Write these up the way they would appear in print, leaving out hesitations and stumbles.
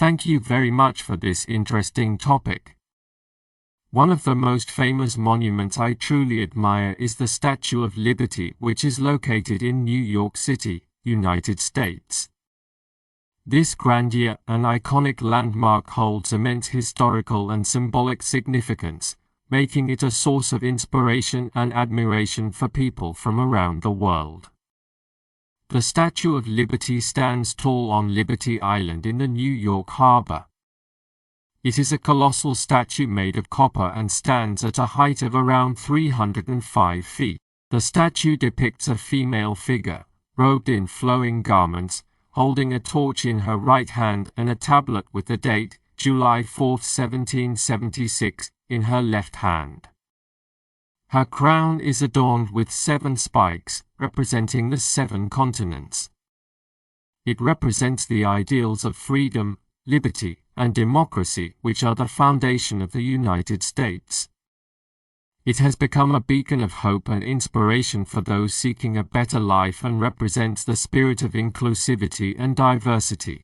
Thank you very much for this interesting topic. One of the most famous monuments I truly admire is the Statue of Liberty, which is located in New York City, United States. This grandeur and iconic landmark holds immense historical and symbolic significance, making it a source of inspiration and admiration for people from around the world. The Statue of Liberty stands tall on Liberty Island in the New York Harbor. It is a colossal statue made of copper and stands at a height of around 305 feet. The statue depicts a female figure, robed in flowing garments, holding a torch in her right hand and a tablet with the date, July 4, 1776, in her left hand. Her crown is adorned with 7 spikes, representing the 7 continents. It represents the ideals of freedom, liberty, and democracy, which are the foundation of the United States. It has become a beacon of hope and inspiration for those seeking a better life and represents the spirit of inclusivity and diversity.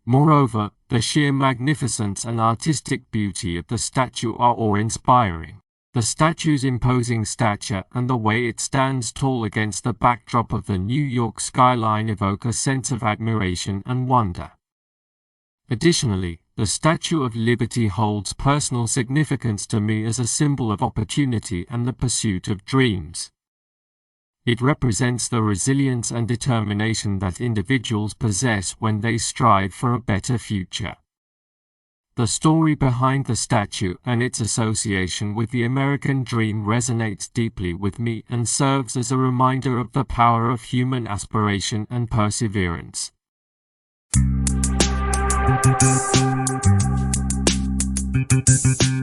Moreover, the sheer magnificence and artistic beauty of the statue are awe-inspiring. The statue's imposing stature and the way it stands tall against the backdrop of the New York skyline evoke a sense of admiration and wonder. Additionally, the Statue of Liberty holds personal significance to me as a symbol of opportunity and the pursuit of dreams. It represents the resilience and determination that individuals possess when they strive for a better future. The story behind the statue and its association with the American dream resonates deeply with me and serves as a reminder of the power of human aspiration and perseverance. Thank you.